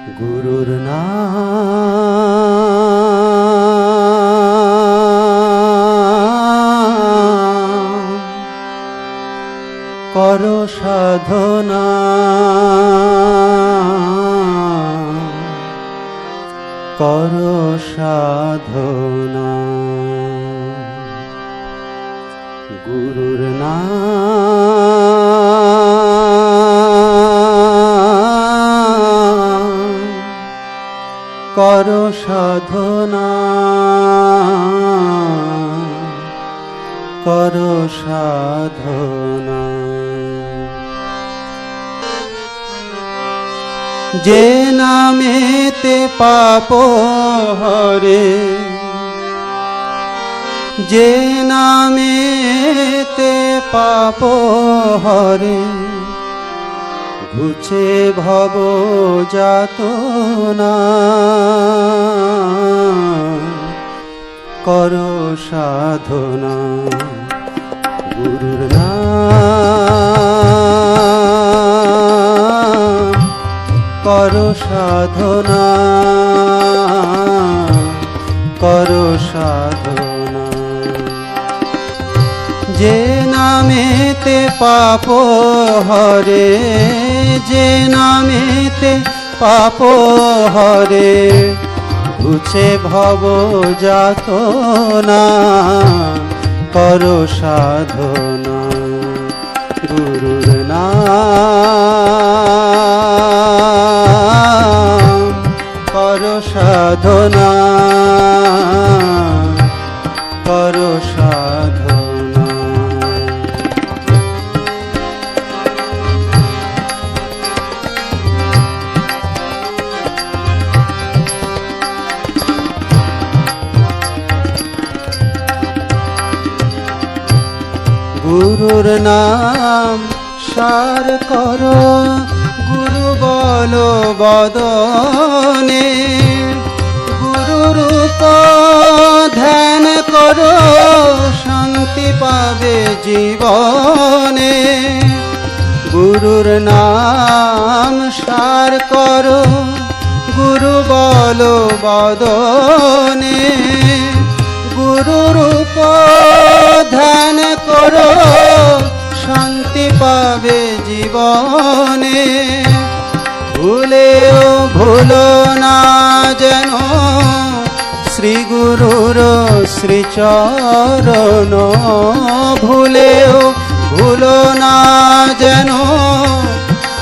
গুরুর নাম করো সাধনা, করো সাধনা। গুরুর নাম করো সাধনা, করো সাধনা। যে নামেতে পাপ হরে, যে নামেতে পাপ হরে, ঘুচে ভব যাতনা, করো সাধনা। গুরুর নাম করো সাধনা, করো সাধনা। যে নামেতে পাপ হরে, যে নামেতে পাপ হরে, ঘুচে ভব যাতনা, করো সাধনা। গুরুর নাম করো সাধনা, করো সাধনা। গুরুর নাম সার করো, গুরু বলো বদনে, গুরু রূপ ধ্যান করো, শান্তি পাবে জীবনে। গুরুর নাম সার করো, গুরু বলো বদনে, গুরু রূপ ধ্যান করো, শান্তি পাবে জীবনে। ভুলেও ভুলো না যেন শ্রী গুরুর শ্রীচরণ, ভুলেও ভুলো না যেন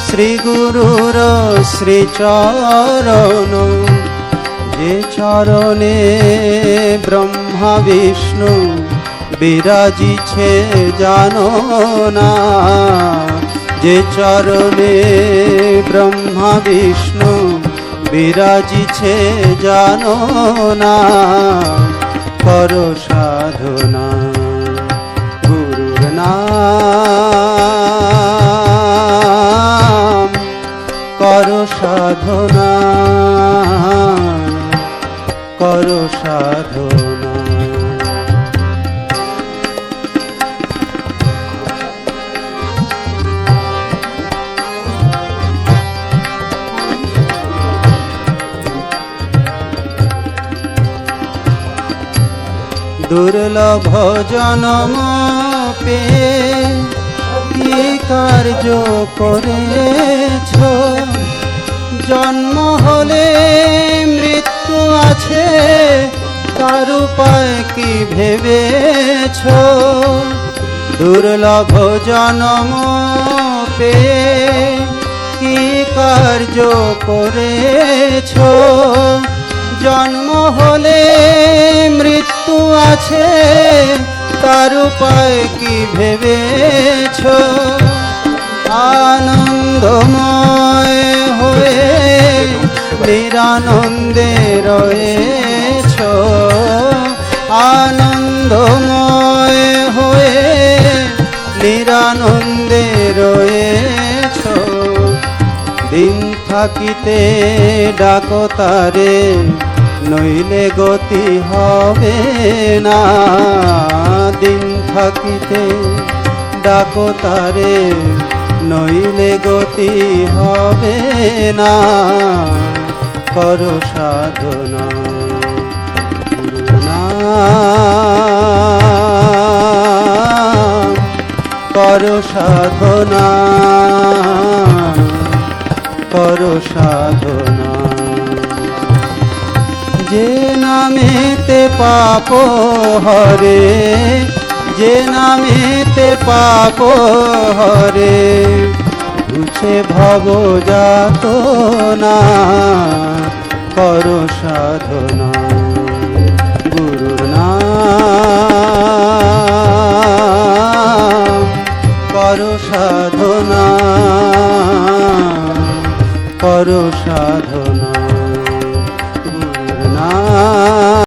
শ্রী গুরুর শ্রীচরণ। যে চরণে ব্রহ্মা বিষ্ণু বিরাজিছে জানো না, যে চরণে ব্রহ্মা বিষ্ণু বিরাজিছে জানো না, করো সাধনা। গুরুর নাম করো সাধনা, করো সাধনা। দুর্লভ জনম পেয়ে কি কার্য করেছ, জন্ম হলে মৃত্যু আছে, তার উপায় কি ভেবেছ। দুর্লভ জনম পেয়ে কি কার্য করেছ, জন্ম হলে মৃত্যু আছে, তার উপায় কি ভেবেছ। আনন্দময় হয়ে নিরানন্দে রয়েছ, আনন্দময় হয়ে নিরানন্দে রয়েছ। দিন থাকিতে ডাকো তারে, নইলে গতি হবে না। দিন থাকিতে ডাকো তারে, নইলে গতি হবে না। করো সাধনা গুরুর নাম করো সাধনা করো সাধনা যে নামেতে পাপ হরে যে নামেতে পাপ হরে ঘুছে ভব যাতনা করো সাধনা গুরুর নাম করো সাধনা করো সাধনা।